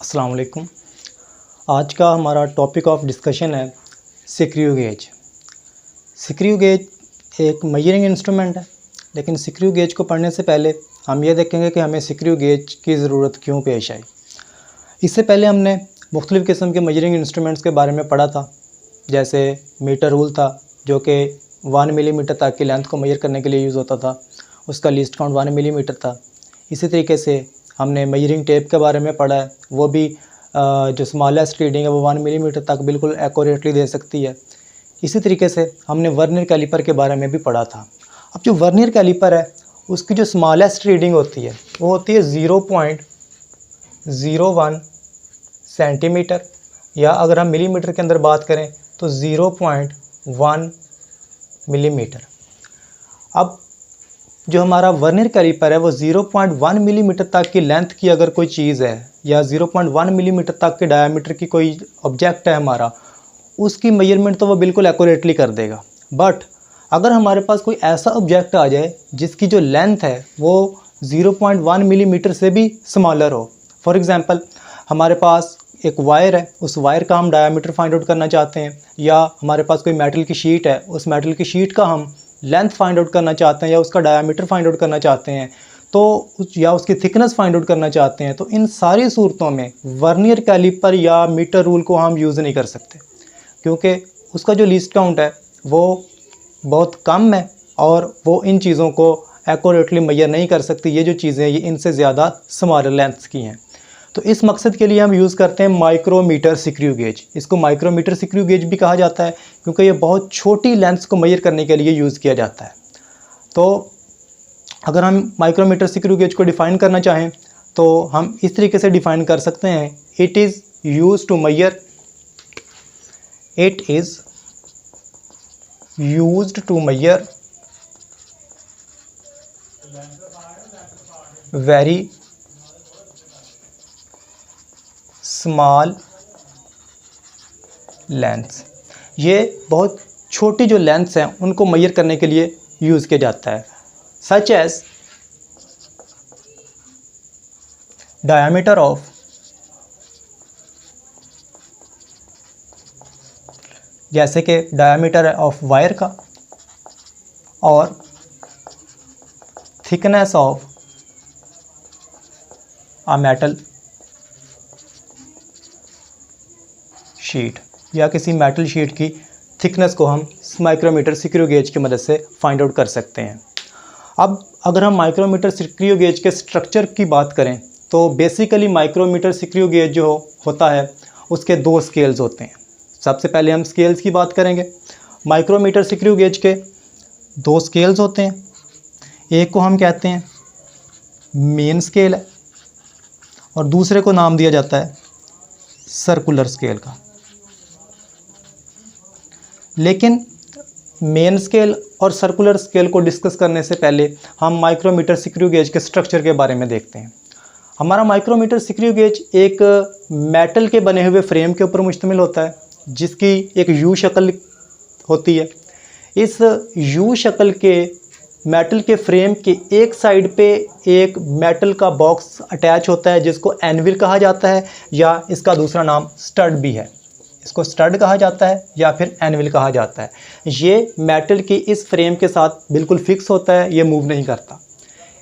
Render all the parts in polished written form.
अस्सलाम वालेकुम। आज का हमारा टॉपिक ऑफ डिस्कशन है स्क्रू गेज। स्क्रू गेज एक मेजरिंग इंस्ट्रूमेंट है, लेकिन स्क्रू गेज को पढ़ने से पहले हम ये देखेंगे कि हमें स्क्रू गेज की ज़रूरत क्यों पेश आई। इससे पहले हमने मुख्तलिफ़ किस्म के मेजरिंग इंस्ट्रूमेंट्स के बारे में पढ़ा था, जैसे मीटर रूल था जो कि 1 मिलीमीटर तक की लेंथ को मेजर करने के लिए यूज़ होता था, उसका लीस्ट काउंट 1 मिलीमीटर था। इसी तरीके से हमने मेजरिंग टेप के बारे में पढ़ा है, वो भी जो स्मॉलेस्ट रीडिंग है वो 1 मिलीमीटर तक बिल्कुल एक्यूरेटली दे सकती है। इसी तरीके से हमने वर्नियर कैलिपर के बारे में भी पढ़ा था। अब जो वर्नियर कैलिपर है उसकी जो स्मॉलेस्ट रीडिंग होती है वो होती है 0.01 सेंटीमीटर, या अगर हम मिलीमीटर के अंदर बात करें तो 0.1 मिलीमीटर। अब जो हमारा वर्नियर कैलिपर है वो 0.1 मिलीमीटर तक की लेंथ की अगर कोई चीज़ है या 0.1 मिलीमीटर तक के डायमीटर की कोई ऑब्जेक्ट है हमारा, उसकी मेजरमेंट तो वो बिल्कुल एक्यूरेटली कर देगा। बट अगर हमारे पास कोई ऐसा ऑब्जेक्ट आ जाए जिसकी जो लेंथ है वो 0.1 मिलीमीटर से भी स्मॉलर हो, फॉर एग्ज़ाम्पल हमारे पास एक वायर है, उस वायर का हम डायमीटर फाइंड आउट करना चाहते हैं, या हमारे पास कोई मेटल की शीट है, उस मेटल की शीट का हम लेंथ फाइंड आउट करना चाहते हैं या उसका डायमीटर फाइंड आउट करना चाहते हैं, तो या उसकी थिकनेस फाइंड आउट करना चाहते हैं, तो इन सारी सूरतों में वर्नियर कैलिपर या मीटर रूल को हम यूज़ नहीं कर सकते, क्योंकि उसका जो लीस्ट काउंट है वो बहुत कम है और वो इन चीज़ों को एक्यूरेटली मेजर नहीं कर सकती। ये जो चीज़ें ये इनसे ज़्यादा स्मॉलर लेंथ्स की हैं। तो इस मकसद के लिए हम यूज़ करते हैं माइक्रोमीटर स्क्रू गेज। इसको माइक्रोमीटर स्क्रू गेज भी कहा जाता है क्योंकि ये बहुत छोटी लेंथ्स को मेजर करने के लिए यूज़ किया जाता है। तो अगर हम माइक्रोमीटर स्क्रू गेज को डिफ़ाइन करना चाहें तो हम इस तरीके से डिफ़ाइन कर सकते हैं, it is use to measure very small lengths. ये बहुत छोटी जो लेंथ्स हैं उनको मेजर करने के लिए यूज़ किया जाता है, सच एज डायमीटर ऑफ जैसे कि डायमीटर है ऑफ वायर का, और thickness of a metal sheet, या किसी मेटल शीट की थिकनेस को हम माइक्रोमीटर स्क्रू गेज की मदद से फाइंड आउट कर सकते हैं। अब अगर हम माइक्रोमीटर स्क्रू गेज के स्ट्रक्चर की बात करें तो बेसिकली माइक्रोमीटर स्क्रू गेज जो होता है उसके 2 स्केल्स होते हैं। सबसे पहले हम स्केल्स की बात करेंगे। माइक्रोमीटर स्क्रू गेज के 2 स्केल्स होते हैं। एक को हम कहते हैं मेन स्केल है और दूसरे को नाम दिया जाता है सर्कुलर स्केल का। लेकिन मेन स्केल और सर्कुलर स्केल को डिस्कस करने से पहले हम माइक्रोमीटर स्क्रू गेज के स्ट्रक्चर के बारे में देखते हैं। हमारा माइक्रोमीटर स्क्रू गेज एक मेटल के बने हुए फ्रेम के ऊपर मुश्तमिल होता है जिसकी एक यू शक्ल होती है। इस यू शक्ल के मेटल के फ्रेम के एक साइड पे एक मेटल का बॉक्स अटैच होता है जिसको एनविल कहा जाता है, या इसका दूसरा नाम स्टड भी है। इसको स्टड कहा जाता है या फिर एनविल कहा जाता है। ये मेटल की इस फ्रेम के साथ बिल्कुल फिक्स होता है, ये मूव नहीं करता।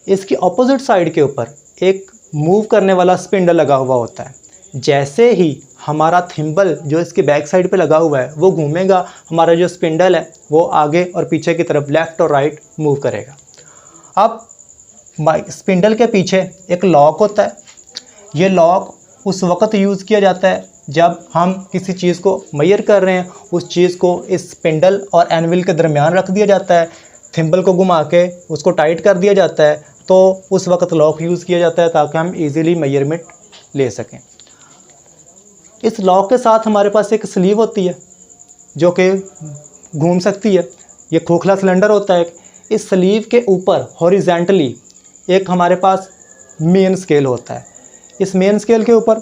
इसकी ऑपोजिट साइड के ऊपर एक मूव करने वाला स्पिंडल लगा हुआ होता है। जैसे ही हमारा थिम्बल जो इसके बैक साइड पे लगा हुआ है वो घूमेगा, हमारा जो स्पिंडल है वो आगे और पीछे की तरफ लेफ़्ट और राइट मूव करेगा। अब स्पिंडल के पीछे एक लॉक होता है। ये लॉक उस वक़्त यूज़ किया जाता है जब हम किसी चीज़ को मेजर कर रहे हैं, उस चीज़ को इस स्पिंडल और एनविल के दरमियान रख दिया जाता है, थिम्बल को घुमा के उसको टाइट कर दिया जाता है, तो उस वक़्त लॉक यूज़ किया जाता है ताकि हम इजीली मेजरमेंट ले सकें। इस लॉक के साथ हमारे पास एक स्लीव होती है जो कि घूम सकती है। ये खोखला सिलेंडर होता है। इस स्लीव के ऊपर हॉरिजेंटली एक हमारे पास मेन स्केल होता है। इस मेन स्केल के ऊपर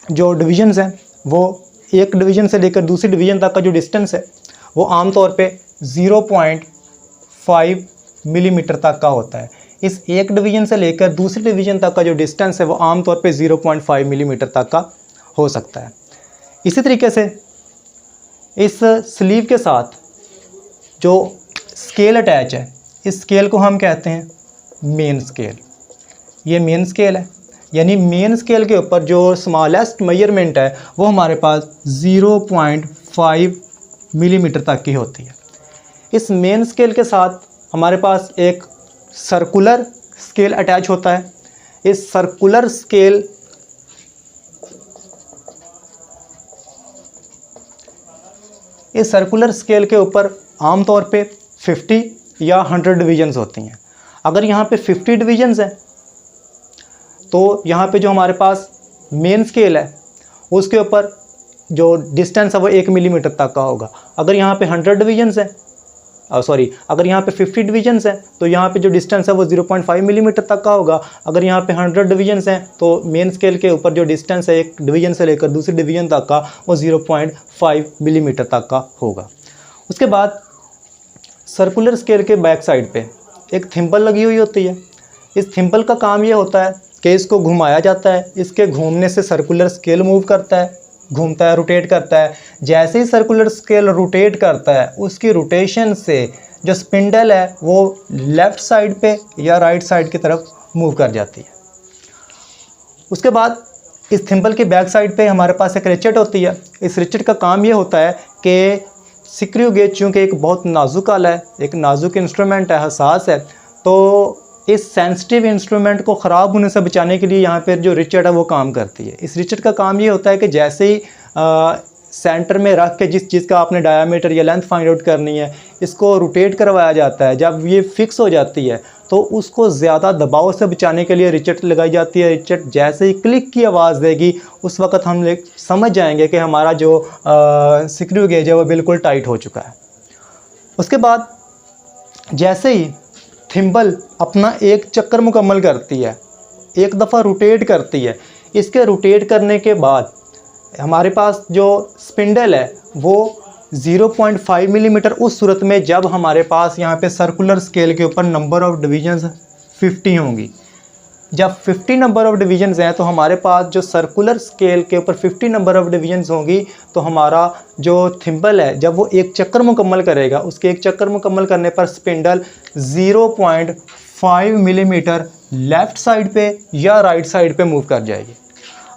जो डिवीजन्स हैं वो एक डिवीज़न से लेकर दूसरी डिवीज़न तक का जो डिस्टेंस है वो आम तौर पे 0.5 मिलीमीटर तक का होता है। इस एक डिवीज़न से लेकर दूसरे डिवीज़न तक का जो डिस्टेंस है वो आमतौर पे 0.5 मिलीमीटर तक का हो सकता है। इसी तरीके से इस स्लीव के साथ जो स्केल अटैच है, इस स्केल को हम कहते हैं मेन स्केल। ये मेन स्केल है, यानी मेन स्केल के ऊपर जो स्मॉलेस्ट मेजरमेंट है वो हमारे पास 0.5 मिलीमीटर तक की होती है। इस मेन स्केल के साथ हमारे पास एक सर्कुलर स्केल अटैच होता है। इस सर्कुलर स्केल के ऊपर आमतौर पे 50 या 100 डिवीजन्स होती हैं। अगर यहाँ पे 50 डिवीजन्स हैं तो यहाँ पे जो हमारे पास मेन स्केल है उसके ऊपर जो डिस्टेंस है वो 1 मिलीमीटर तक का होगा। अगर यहाँ पे 100 डिवीजन्स हैं अगर यहाँ पे 50 डिवीजन्स हैं तो यहाँ पे जो डिस्टेंस है वो 0.5 मिलीमीटर तक का होगा। अगर यहाँ पे 100 डिवीजन्स हैं तो मेन स्केल के ऊपर जो डिस्टेंस है एक डिवीजन से लेकर दूसरे डिवीजन तक का वो 0.5 मिलीमीटर तक का होगा। उसके बाद सर्कुलर स्केल के बैक साइड पे एक थिम्बल लगी हुई होती है। इस थिम्बल का काम ये होता है कि इसको घुमाया जाता है, इसके घूमने से सर्कुलर स्केल मूव करता है, घूमता है, रोटेट करता है। जैसे ही सर्कुलर स्केल रोटेट करता है उसकी रोटेशन से जो स्पिंडल है वो लेफ़्ट साइड पे या राइट साइड की तरफ मूव कर जाती है। उसके बाद इस थिम्बल की बैक साइड पे हमारे पास एक रिचेट होती है। इस रिचेट का काम ये होता है कि स्क्रू गेज चूँकि एक बहुत नाजुक आला है, एक नाजुक इंस्ट्रूमेंट है, हसास है, तो इस सेंसिटिव इंस्ट्रूमेंट को ख़राब होने से बचाने के लिए यहाँ पर जो रिचेट है वो काम करती है। इस रिचेट का काम ये होता है कि जैसे ही सेंटर में रख के जिस चीज़ का आपने डायामीटर या लेंथ फाइंड आउट करनी है इसको रोटेट करवाया जाता है। जब ये फिक्स हो जाती है तो उसको ज़्यादा दबाव से बचाने के लिए रिचेट लगाई जाती है। रिचेट जैसे ही क्लिक की आवाज़ देगी उस वक़्त हम समझ जाएंगे कि हमारा जो स्क्रू गेज है वो बिल्कुल टाइट हो चुका है। उसके बाद जैसे ही थिम्बल अपना एक चक्कर मुकम्मल करती है, एक दफ़ा रोटेट करती है, इसके रोटेट करने के बाद हमारे पास जो स्पिंडल है वो 0.5 मिलीमीटर उस सूरत में जब हमारे पास यहाँ पे सर्कुलर स्केल के ऊपर नंबर ऑफ़ डिवीजन्स 50 होंगी। जब 50 नंबर ऑफ़ डिवीजन्स हैं तो हमारे पास जो सर्कुलर स्केल के ऊपर 50 नंबर ऑफ़ डिवीजन्स होंगी तो हमारा जो थिम्बल है जब वो एक चक्कर मुकम्मल करेगा उसके एक चक्कर मुकम्मल करने पर स्पिंडल 0.5 मिलीमीटर लेफ़्ट साइड पे या राइट साइड पे मूव कर जाएगी।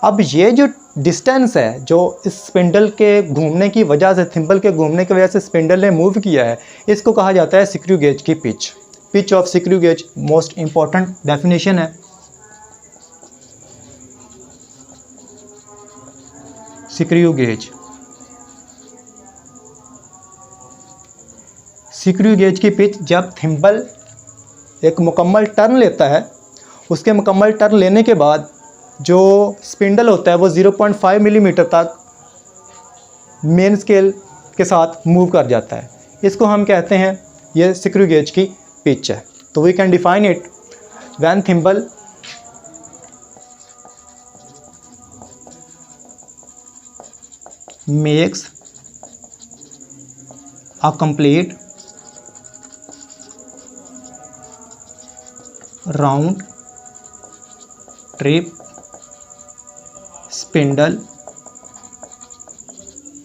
अब ये जो डिस्टेंस है जो इस स्पिंडल के घूमने की वजह से, थिम्बल के घूमने की वजह से स्पिंडल ने मूव किया है, इसको कहा जाता है स्क्रू गेज की pitch. Pitch of screw gauge most important definition है। स्क्रू गेज की पिच जब थिम्बल एक मुकम्मल टर्न लेता है, उसके मुकम्मल टर्न लेने के बाद जो स्पिंडल होता है वो 0.5 मिलीमीटर तक मेन स्केल के साथ मूव कर जाता है। इसको हम कहते हैं ये स्क्रू गेज की पिच है। तो we can define it when thimble makes a complete round trip, spindle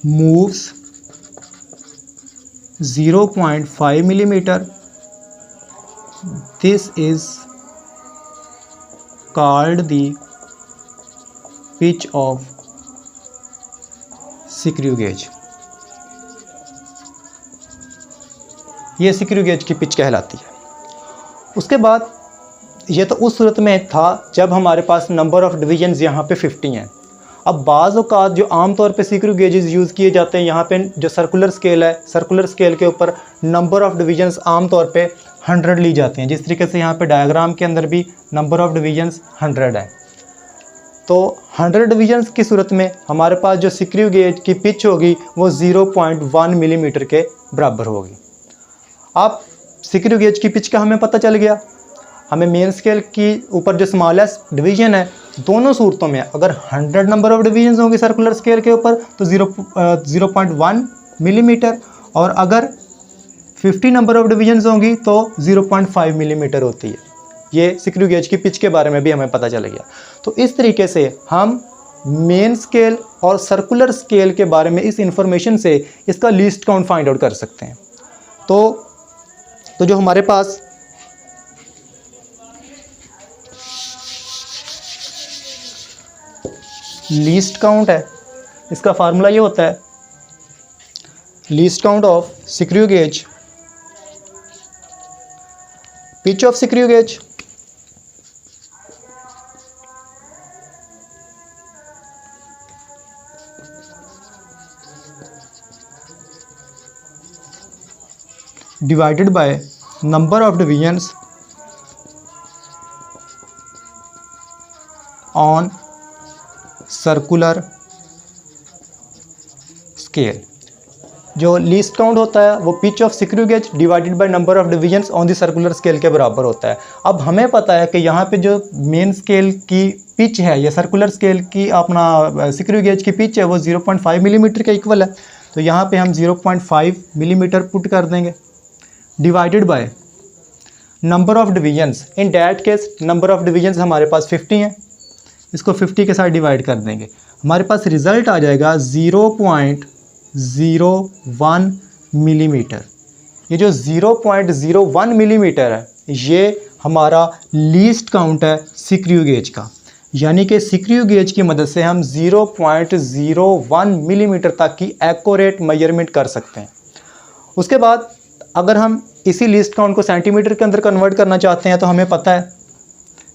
moves 0.5 millimeter. This is called the pitch of screw gauge. ये स्क्रू गेज की पिच कहलाती है। उसके बाद ये तो उस सूरत में था जब हमारे पास नंबर ऑफ़ डिवीजन्स यहाँ पे 50 हैं। अब बाज़ औक़ात जो आम तौर पे स्क्रू गेजेस यूज़ किए जाते हैं, यहाँ पे जो सर्कुलर स्केल है, सर्कुलर स्केल के ऊपर नंबर ऑफ़ डिवीजन्स आम तौर पे 100 ली जाती हैं। जिस तरीके से यहाँ पे डायग्राम के अंदर भी नंबर ऑफ़ डिवीजन्स 100 है। तो 100 डिवीजन्स की सूरत में हमारे पास जो स्क्रू गेज की पिच होगी वो 0.1 मिलीमीटर के बराबर होगी। अब स्क्रू गेज की पिच का हमें पता चल गया। हमें मेन स्केल की ऊपर जो स्मॉलेस्ट डिवीजन है, दोनों सूरतों में अगर 100 नंबर ऑफ़ डिवीजन्स होंगे सर्कुलर स्केल के ऊपर तो 0.1 मिलीमीटर, और अगर 50 नंबर ऑफ़ डिवीजन्स होंगी तो 0.5 मिलीमीटर होती है। ये स्क्रू गेज की पिच के बारे में भी हमें पता चल गया। तो इस तरीके से हम मेन स्केल और सर्कुलर स्केल के बारे में इस इंफॉर्मेशन से इसका लीस्ट काउंट फाइंड आउट कर सकते हैं। तो जो हमारे पास लीस्ट काउंट है, इसका फार्मूला ये होता है least count of screw gauge, pitch of screw gauge divided by number of divisions on circular scale। जो लीस्ट काउंट होता है वो pitch of screw gauge divided by number of divisions on the circular scale के बराबर होता है। अब हमें पता है कि यहाँ पे जो मेन स्केल की पिच है या सर्कुलर स्केल की अपना स्क्रू गेज की पिच है वो 0.5 मिलीमीटर के इक्वल है। तो यहाँ पे हम 0.5 मिलीमीटर पुट कर देंगे divided by number of divisions. In that case number of divisions हमारे पास 50 हैं, इसको 50 के साथ डिवाइड कर देंगे, हमारे पास रिज़ल्ट आ जाएगा 0.01 मिलीमीटर। ये जो 0.01 मिलीमीटर है ये हमारा लीस्ट काउंट है स्क्रू गेज का, यानी कि स्क्रू गेज की मदद से हम 0.01 मिलीमीटर तक की एक्यूरेट मेजरमेंट कर सकते हैं। उसके बाद अगर हम इसी लीस्ट काउंट को सेंटीमीटर के अंदर कन्वर्ट करना चाहते हैं तो हमें पता है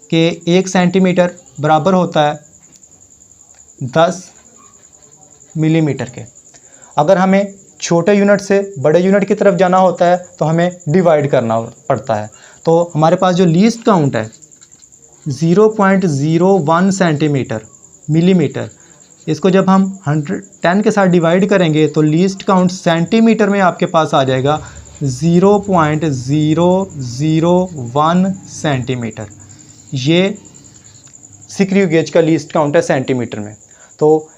कि 1 सेंटीमीटर बराबर होता है 10 मिलीमीटर के। अगर हमें छोटे यूनिट से बड़े यूनिट की तरफ जाना होता है तो हमें डिवाइड करना पड़ता है। तो हमारे पास जो लीस्ट काउंट है 0.01 सेंटीमीटर मिलीमीटर, इसको जब हम 110 के साथ डिवाइड करेंगे तो लीस्ट काउंट सेंटीमीटर में आपके पास आ जाएगा 0.001 सेंटीमीटर। ये स्क्रू गेज का लीस्ट काउंट है सेंटीमीटर में। तो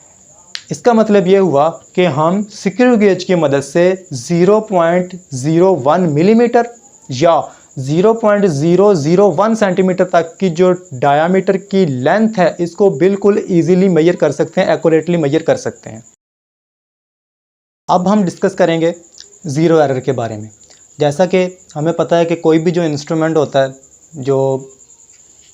इसका मतलब ये हुआ कि हम स्क्रू गेज की मदद से 0.01 मिलीमीटर या 0.001 सेंटीमीटर तक की जो डायामीटर की लेंथ है इसको बिल्कुल इजीली मेजर कर सकते हैं, एक्यूरेटली मेजर कर सकते हैं। अब हम डिस्कस करेंगे ज़ीरो एरर के बारे में। जैसा कि हमें पता है कि कोई भी जो इंस्ट्रूमेंट होता है जो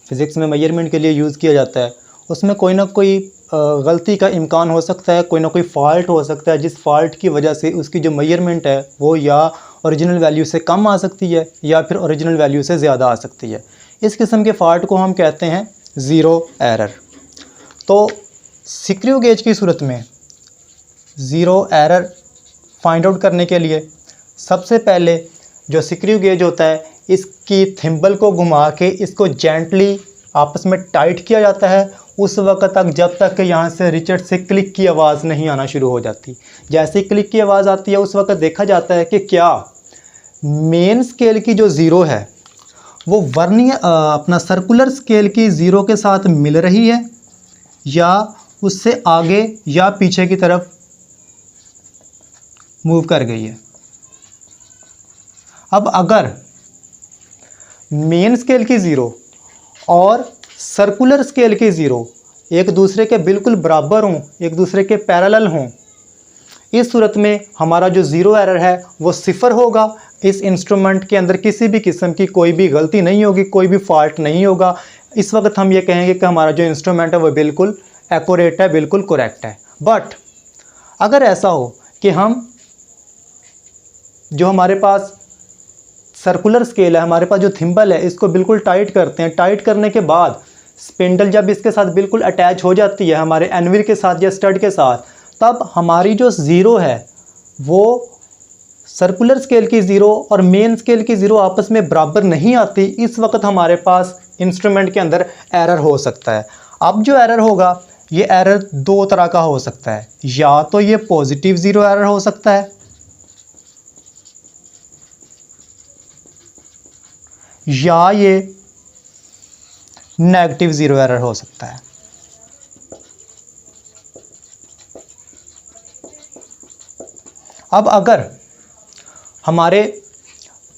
फिज़िक्स में मेजरमेंट के लिए यूज़ किया जाता है उसमें कोई ना कोई गलती का इम्कान हो सकता है, कोई ना कोई फ़ॉल्ट हो सकता है, जिस फॉल्ट की वजह से उसकी जो मेजरमेंट है वो या ओरिजिनल वैल्यू से कम आ सकती है या फिर ओरिजिनल वैल्यू से ज़्यादा आ सकती है। इस किस्म के फॉल्ट को हम कहते हैं ज़ीरो एरर। तो स्क्रू गेज की सूरत में ज़ीरो एरर फाइंड आउट करने के लिए सबसे पहले जो स्क्रू गेज होता है इसकी थिम्बल को घुमा के इसको जेंटली आपस में टाइट किया जाता है उस वक्त तक जब तक कि यहाँ से रिचर्ड से क्लिक की आवाज़ नहीं आना शुरू हो जाती। जैसे ही क्लिक की आवाज़ आती है उस वक्त देखा जाता है कि क्या मेन स्केल की जो ज़ीरो है वो वर्नियर अपना सर्कुलर स्केल की ज़ीरो के साथ मिल रही है या उससे आगे या पीछे की तरफ मूव कर गई है। अब अगर मेन स्केल की ज़ीरो और सर्कुलर स्केल की ज़ीरो एक दूसरे के बिल्कुल बराबर हों, एक दूसरे के पैरेलल हों, इस सूरत में हमारा जो ज़ीरो एरर है वो सिफर होगा। इस इंस्ट्रूमेंट के अंदर किसी भी किस्म की कोई भी गलती नहीं होगी, कोई भी फॉल्ट नहीं होगा। इस वक्त हम ये कहेंगे कि हमारा जो इंस्ट्रूमेंट है वो बिल्कुल एक्यूरेट है, बिल्कुल करेक्ट है। बट अगर ऐसा हो कि हम जो हमारे पास सर्कुलर स्केल है, हमारे पास जो थिम्बल है, इसको बिल्कुल टाइट करते हैं, टाइट करने के बाद स्पिंडल जब इसके साथ बिल्कुल अटैच हो जाती है हमारे एनविल के साथ या स्टड के साथ, तब हमारी जो ज़ीरो है वो सर्कुलर स्केल की ज़ीरो और मेन स्केल की ज़ीरो आपस में बराबर नहीं आती। इस वक्त हमारे पास इंस्ट्रूमेंट के अंदर एरर हो सकता है। अब जो एरर होगा ये एरर दो तरह का हो सकता है, या तो ये पॉजिटिव ज़ीरो एरर हो सकता है या ये नेगेटिव ज़ीरो एरर हो सकता है। अब अगर हमारे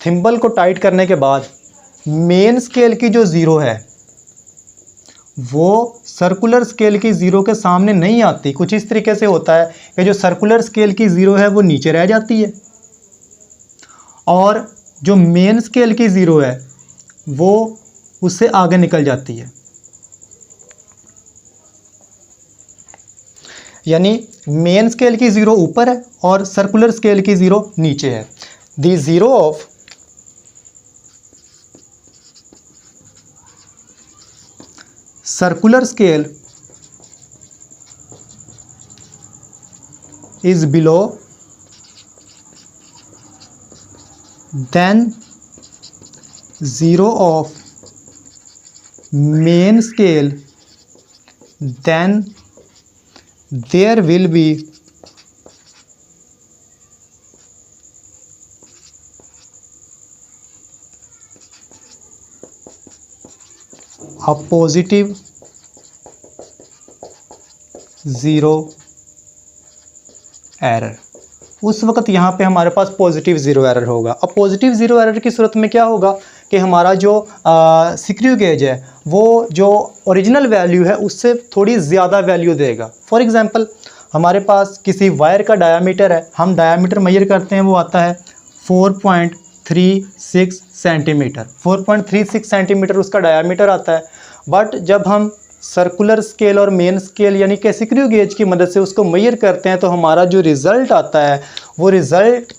थिम्बल को टाइट करने के बाद मेन स्केल की जो ज़ीरो है वो सर्कुलर स्केल की ज़ीरो के सामने नहीं आती। कुछ इस तरीके से होता है कि जो सर्कुलर स्केल की ज़ीरो है वो नीचे रह जाती है और जो मेन स्केल की ज़ीरो है वो उससे आगे निकल जाती है। यानी मेन स्केल की ज़ीरो ऊपर है और सर्कुलर स्केल की ज़ीरो नीचे है। The zero of circular scale is below than zero of main scale, then there will be a positive zero error. उस वक्त यहाँ पे हमारे पास पॉजिटिव ज़ीरो एरर होगा। अब पॉजिटिव ज़ीरो एरर की सूरत में क्या होगा कि हमारा जो सिक्रू गेज है वो जो ओरिजिनल वैल्यू है उससे थोड़ी ज़्यादा वैल्यू देगा। फॉर एग्ज़ाम्पल हमारे पास किसी वायर का डायामीटर है, हम डायामीटर मेजर करते हैं, वो आता है 4.36 सेंटीमीटर। 4.36 सेंटीमीटर उसका डायामीटर आता है। बट जब हम सर्कुलर स्केल और मेन स्केल यानी कि सिक्रू गेज की मदद से उसको मेजर करते हैं तो हमारा जो रिज़ल्ट आता है वो रिज़ल्ट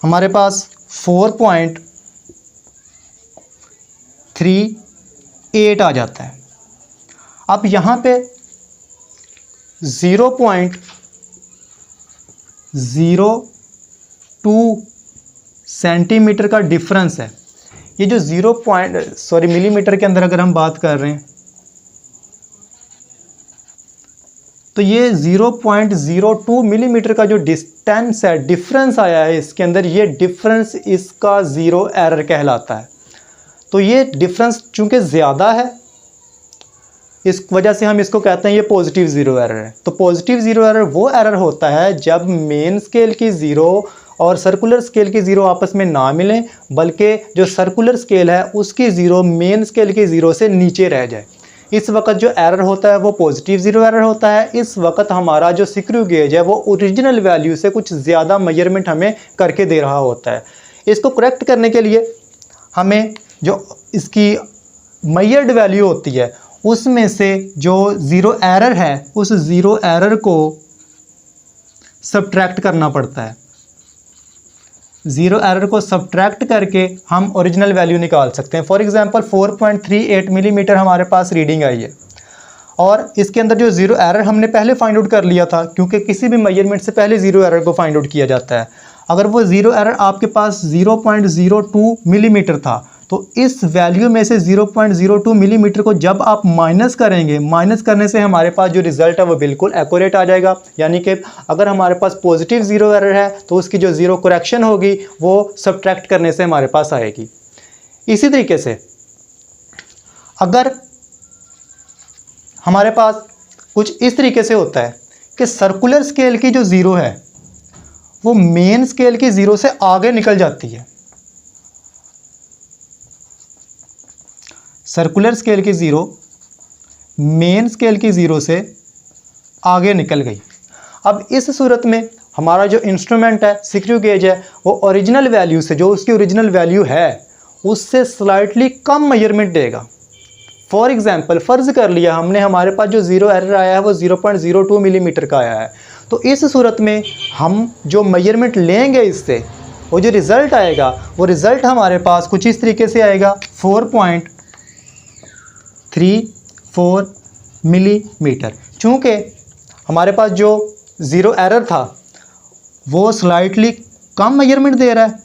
हमारे पास 4.38 आ जाता है। अब यहाँ पे 0.02 सेंटीमीटर का डिफरेंस है। ये जो मिलीमीटर के अंदर अगर हम बात कर रहे हैं तो ये 0.02 मिलीमीटर का जो डिस्टेंस है, डिफरेंस आया है इसके अंदर, ये डिफरेंस इसका ज़ीरो एरर कहलाता है। तो ये डिफरेंस चूंकि ज़्यादा है इस वजह से हम इसको कहते हैं ये पॉजिटिव ज़ीरो एरर है। तो पॉजिटिव ज़ीरो एरर वो एरर होता है जब मेन स्केल की ज़ीरो और सर्कुलर स्केल की ज़ीरो आपस में ना मिलें, बल्कि जो सर्कुलर स्केल है उसकी ज़ीरो मेन स्केल की ज़ीरो से नीचे रह जाए। इस वक्त जो एरर होता है वो पॉजिटिव ज़ीरो एरर होता है। इस वक्त हमारा जो सिक्रू गेज है वो ओरिजिनल वैल्यू से कुछ ज़्यादा मेजरमेंट हमें करके दे रहा होता है। इसको करेक्ट करने के लिए हमें जो इसकी मेजर्ड वैल्यू होती है उसमें से जो ज़ीरो एरर है उस ज़ीरो एरर को सब्ट्रैक्ट करना पड़ता है। ज़ीरो एरर को सब्ट्रैक्ट करके हम ओरिजिनल वैल्यू निकाल सकते हैं। फॉर एग्जांपल 4.38 मिलीमीटर हमारे पास रीडिंग आई है और इसके अंदर जो ज़ीरो एरर हमने पहले फाइंड आउट कर लिया था, क्योंकि किसी भी मेजरमेंट से पहले ज़ीरो एरर को फाइंड आउट किया जाता है। अगर वो ज़ीरो एरर आपके पास 0.02 मिलीमीटर था तो इस वैल्यू में से 0.02 मिलीमीटर को जब आप माइनस करेंगे, माइनस करने से हमारे पास जो रिज़ल्ट है वो बिल्कुल एक्यूरेट आ जाएगा। यानी कि अगर हमारे पास पॉजिटिव ज़ीरो एरर है तो उसकी जो ज़ीरो करेक्शन होगी वो सब्ट्रैक्ट करने से हमारे पास आएगी। इसी तरीके से अगर हमारे पास कुछ इस तरीके से होता है कि सर्कुलर स्केल की जो ज़ीरो है वो मेन स्केल की ज़ीरो से आगे निकल जाती है। सर्कुलर स्केल की ज़ीरो मेन स्केल की ज़ीरो से आगे निकल गई। अब इस सूरत में हमारा जो इंस्ट्रूमेंट है, सिक्रू गेज है, वो ओरिजिनल वैल्यू से, जो उसकी ओरिजिनल वैल्यू है उससे स्लाइटली कम मेजरमेंट देगा। फॉर एग्जांपल फ़र्ज़ कर लिया हमने, हमारे पास जो ज़ीरो एरर आया है वो 0.02 मिलीमीटर का आया है। तो इस सूरत में हम जो मेजरमेंट लेंगे इससे वो जो रिज़ल्ट आएगा वो रिज़ल्ट हमारे पास कुछ इस तरीके से आएगा 4.34 मिलीमीटर। चूँकि हमारे पास जो ज़ीरो एरर था वो स्लाइटली कम मेजरमेंट दे रहा है,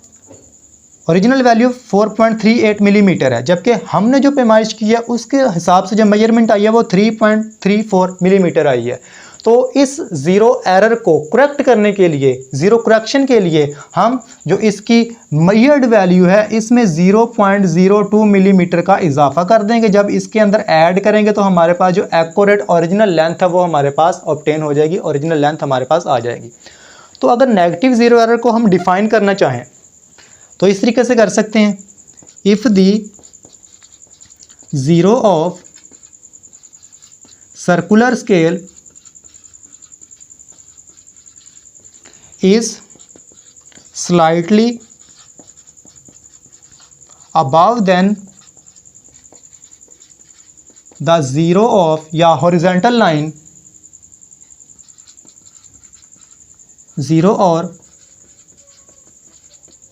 ओरिजिनल वैल्यू 4.38 मिलीमीटर है, जबकि हमने जो पैमाइश की है उसके हिसाब से जो मेजरमेंट आई है वो 3.34 मिलीमीटर आई है। तो इस ज़ीरो एरर को करेक्ट करने के लिए, ज़ीरो करेक्शन के लिए हम जो इसकी मेजर्ड वैल्यू है इसमें 0.02 मिलीमीटर का इजाफा कर देंगे। जब इसके अंदर ऐड करेंगे तो हमारे पास जो एक्यूरेट ओरिजिनल लेंथ है वो हमारे पास ऑब्टेन हो जाएगी, ओरिजिनल लेंथ हमारे पास आ जाएगी। तो अगर नेगेटिव ज़ीरो एरर को हम डिफ़ाइन करना चाहें तो इस तरीके से कर सकते हैं, if the 0 of circular scale is slightly above than the 0 of या horizontal line 0 और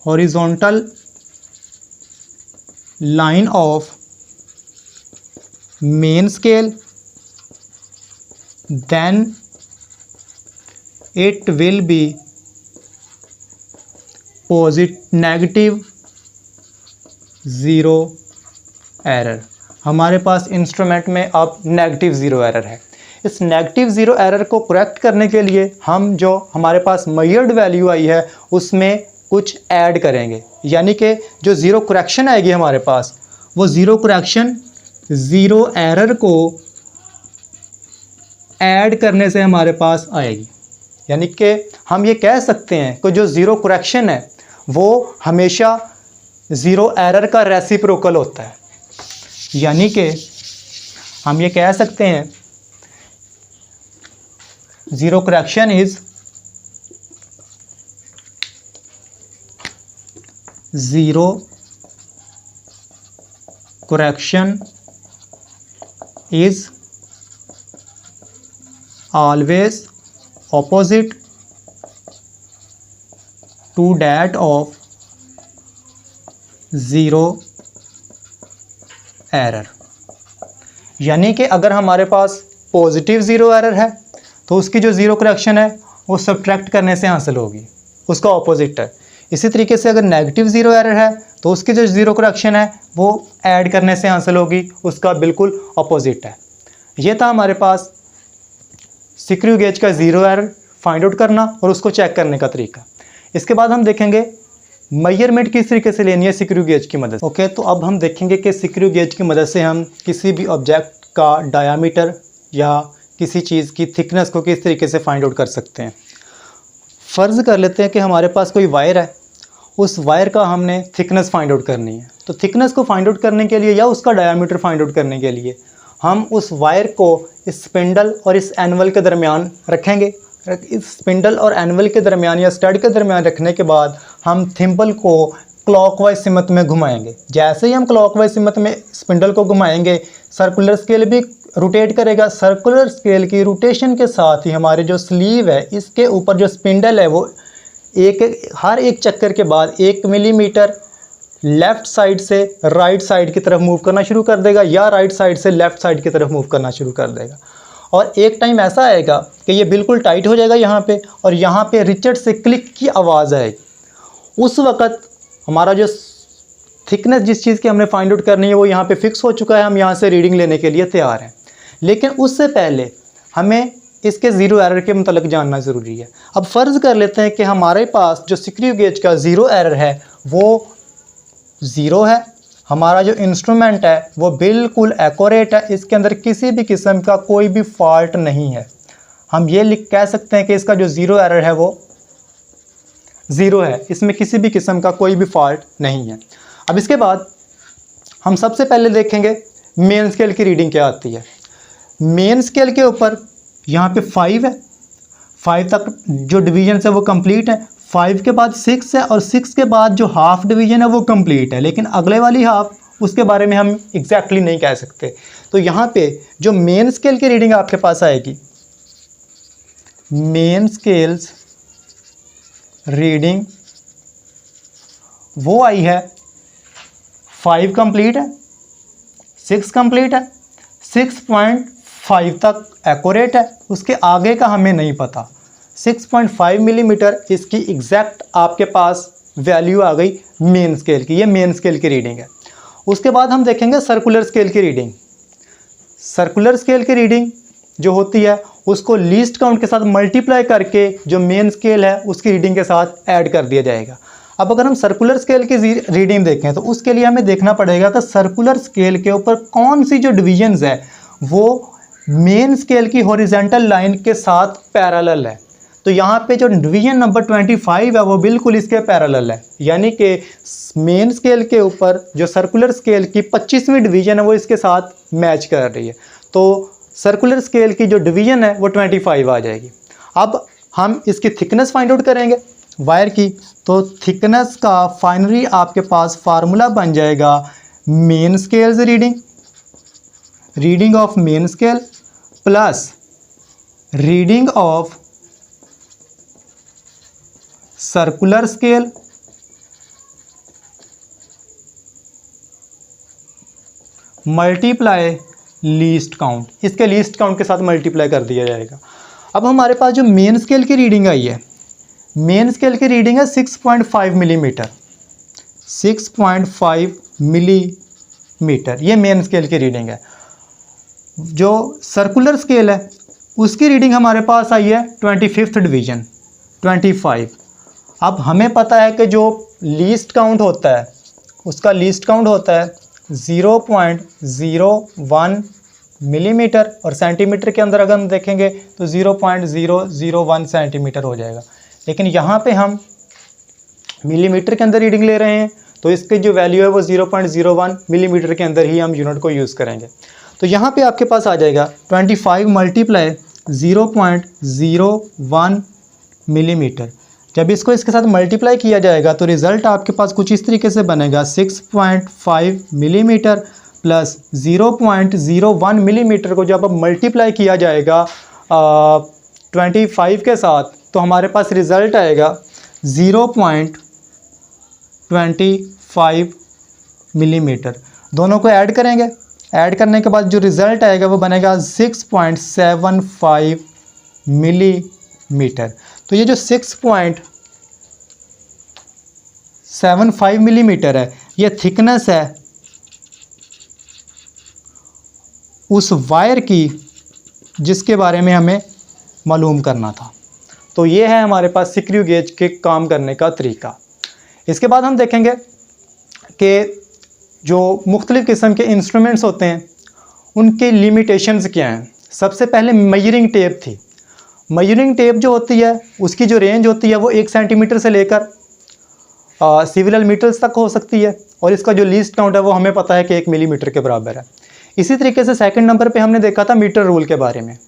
horizontal line of main scale, then it will be negative 0 error. हमारे पास इंस्ट्रूमेंट में अब नेगेटिव 0 एरर है। इस नेगेटिव 0 एरर को करेक्ट करने के लिए हम जो हमारे पास मेजर्ड वैल्यू आई है उसमें कुछ ऐड करेंगे, यानी कि जो ज़ीरो करेक्शन आएगी हमारे पास वो ज़ीरो करेक्शन 0 एरर को ऐड करने से हमारे पास आएगी। यानी कि हम ये कह सकते हैं कि जो ज़ीरो करेक्शन है वो हमेशा 0 एरर का रेसिप्रोकल होता है। यानी कि हम ये कह सकते हैं zero correction is zero correction is always opposite to that of 0 error. यानी कि अगर हमारे पास पॉजिटिव 0 एरर है तो उसकी जो ज़ीरो करेक्शन है वो सब्ट्रैक्ट करने से हासिल होगी, उसका ऑपोजिट है। इसी तरीके से अगर नेगेटिव 0 एरर है तो उसकी जो ज़ीरो करेक्शन है वो ऐड करने से हासिल होगी, उसका बिल्कुल ऑपोजिट है। ये था हमारे पास सिक्रू गेज का 0 एरर फाइंड आउट करना और उसको चेक करने का तरीका। इसके बाद हम देखेंगे मेजरमेंट किस तरीके से लेनी है सिक्रू गेज की मदद। ओके, तो अब हम देखेंगे कि सिक्रू गेज की मदद से हम किसी भी ऑब्जेक्ट का डायामीटर या किसी चीज़ की थिकनेस को किस तरीके से फाइंड आउट कर सकते हैं। फ़र्ज़ कर लेते हैं कि हमारे पास कोई वायर है, उस वायर का हमने थिकनेस फाइंड आउट करनी है। तो थिकनेस को फाइंड आउट करने के लिए या उसका डायामीटर फाइंड आउट करने के लिए हम उस वायर को इस स्पिंडल और इस एनवल के दरमियान रखेंगे। इस स्पिंडल और एनवल के दरमियान या स्टड के दरमियान रखने के बाद हम थिम्बल को क्लॉकवाइज सिमत में घुमाएंगे। जैसे ही हम क्लॉकवाइज सिमत में स्पिंडल को घुमाएंगे सर्कुलर स्केल भी रोटेट करेगा। सर्कुलर स्केल की रोटेशन के साथ ही हमारे जो स्लीव है इसके ऊपर जो स्पिंडल है वो हर एक चक्कर के बाद 1 मिलीमीटर लेफ़्ट साइड से राइट साइड की तरफ मूव करना शुरू कर देगा या राइट साइड से लेफ़्ट साइड की तरफ मूव करना शुरू कर देगा। और एक टाइम ऐसा आएगा कि ये बिल्कुल टाइट हो जाएगा यहाँ पे और यहाँ पे रिचर्ड से क्लिक की आवाज़ आएगी। उस वक़्त हमारा जो थिकनेस जिस चीज़ की हमने फाइंड आउट करनी है वो यहाँ पे फिक्स हो चुका है, हम यहाँ से रीडिंग लेने के लिए तैयार हैं। लेकिन उससे पहले हमें इसके 0 एरर के मतलब जानना ज़रूरी है। अब फ़र्ज़ कर लेते हैं कि हमारे पास जो सिक्रू गेज का 0 एरर है वो 0 है, हमारा जो इंस्ट्रूमेंट है वो बिल्कुल एक्यूरेट है, इसके अंदर किसी भी किस्म का कोई भी फॉल्ट नहीं है। हम ये कह सकते हैं कि इसका जो 0 एरर है वो 0 है, इसमें किसी भी किस्म का कोई भी फॉल्ट नहीं है। अब इसके बाद हम सबसे पहले देखेंगे मेन स्केल की रीडिंग क्या आती है। मेन स्केल के ऊपर यहाँ पे 5 है, 5 तक जो डिवीजन है वो कंप्लीट है। 5 के बाद 6 है और 6 के बाद जो हाफ डिवीजन है वो कंप्लीट है, लेकिन अगले वाली हाफ उसके बारे में हम एग्जैक्टली नहीं कह सकते। तो यहाँ पे जो मेन स्केल की रीडिंग आपके पास आएगी, मेन स्केल्स रीडिंग वो आई है 5 कंप्लीट है, 6 कंप्लीट है, 6.5 तक एक्यूरेट है, उसके आगे का हमें नहीं पता। 6.5 मिलीमीटर इसकी एग्जैक्ट आपके पास वैल्यू आ गई मेन स्केल की, ये मेन स्केल की रीडिंग है। उसके बाद हम देखेंगे सर्कुलर स्केल की रीडिंग। सर्कुलर स्केल की रीडिंग जो होती है उसको लीस्ट काउंट के साथ मल्टीप्लाई करके जो मेन स्केल है उसकी रीडिंग के साथ ऐड कर दिया जाएगा। अब अगर हम सर्कुलर स्केल की रीडिंग देखें तो उसके लिए हमें देखना पड़ेगा कि सर्कुलर स्केल के ऊपर कौन सी जो डिविजन्स है वो मेन स्केल की हॉरिजॉन्टल लाइन के साथ पैरेलल है। तो यहाँ पे जो डिवीजन नंबर 25 है वो बिल्कुल इसके पैरेलल है, यानी कि मेन स्केल के ऊपर जो सर्कुलर स्केल की 25वीं डिवीजन है वो इसके साथ मैच कर रही है। तो सर्कुलर स्केल की जो डिवीजन है वो 25 आ जाएगी। अब हम इसकी थिकनेस फाइंड आउट करेंगे वायर की। तो थिकनेस का फाइनली आपके पास फार्मूला बन जाएगा main scale reading of main scale plus reading of circular scale multiply least count, इसके लीस्ट काउंट के साथ मल्टीप्लाई कर दिया जाएगा। अब हमारे पास जो मेन स्केल की रीडिंग आई है, मेन स्केल की रीडिंग है 6.5 मिलीमीटर, 6.5 मिलीमीटर ये मेन स्केल की रीडिंग है। जो सर्कुलर स्केल है उसकी रीडिंग हमारे पास आई है 25th डिवीजन 25। अब हमें पता है कि जो लीस्ट काउंट होता है उसका लीस्ट काउंट होता है 0.01 मिलीमीटर, और सेंटीमीटर के अंदर अगर हम देखेंगे तो 0.001 सेंटीमीटर हो जाएगा। लेकिन यहाँ पे हम मिलीमीटर के अंदर रीडिंग ले रहे हैं, तो इसकी जो वैल्यू है वो 0.01 मिलीमीटर के अंदर ही हम यूनिट को यूज़ करेंगे। तो यहाँ पे आपके पास आ जाएगा 25 मल्टीप्लाई 0.01 मिलीमीटर। जब इसको इसके साथ मल्टीप्लाई किया जाएगा तो रिज़ल्ट आपके पास कुछ इस तरीके से बनेगा 6.5 मिलीमीटर प्लस 0.01 मिलीमीटर को जब अब मल्टीप्लाई किया जाएगा 25 के साथ, तो हमारे पास रिज़ल्ट आएगा 0.25 मिलीमीटर। दोनों को ऐड करेंगे, ऐड करने के बाद जो रिज़ल्ट आएगा वो बनेगा 6.75 मिलीमीटर। तो ये जो 6.75 मिलीमीटर है ये थिकनेस है उस वायर की जिसके बारे में हमें मालूम करना था। तो ये है हमारे पास स्क्रू गेज के काम करने का तरीका। इसके बाद हम देखेंगे कि जो मुख्तलिफ़ किस्म के इंस्ट्रूमेंट्स होते हैं उनके लिमिटेशंस क्या हैं। सबसे पहले मेजरिंग टेप थी। मेजरिंग टेप जो होती है उसकी जो रेंज होती है वो 1 सेंटीमीटर से लेकर सिविल मीटर्स तक हो सकती है, और इसका जो लीस्ट काउंट है वो हमें पता है कि 1 मिलीमीटर के बराबर है। इसी तरीके से सेकंड नंबर पे हमने देखा था मीटर रूल के बारे में।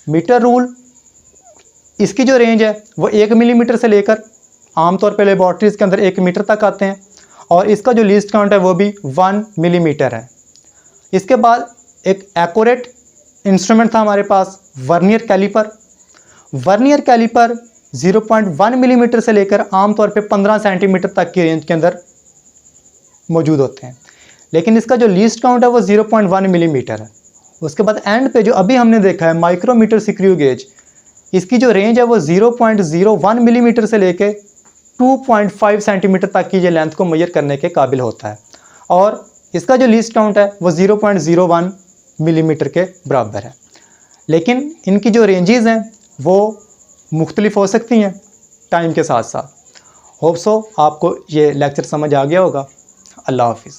मीटर रूल इसकी जो रेंज है वो 1 मिलीमीटर से लेकर आमतौर पे लेबॉर्ट्रीज़ के अंदर 1 मीटर तक आते हैं, और इसका जो लीस्ट काउंट है वो भी 1 मिलीमीटर है। इसके बाद एक एक्यूरेट इंस्ट्रूमेंट था हमारे पास vernier caliper. Vernier caliper 0.1 millimetre से लेकर आमतौर पे 15 सेंटीमीटर तक की रेंज के अंदर मौजूद होते हैं, लेकिन इसका जो लीस्ट काउंट है वो 0.1 मिलीमीटर है। उसके बाद एंड पे जो अभी हमने देखा है माइक्रोमीटर स्क्रू गेज, इसकी जो रेंज है वो 0.01 मिलीमीटर से लेकर 2.5 सेंटीमीटर तक की ये लेंथ को मेजर करने के काबिल होता है, और इसका जो लीस्ट काउंट है वो 0.01 मिलीमीटर के बराबर है। लेकिन इनकी जो रेंजेस हैं वो मुख्तलिफ हो सकती हैं टाइम के साथ साथ। होप सो आपको ये लेक्चर समझ आ गया होगा। अल्लाह हाफिज़।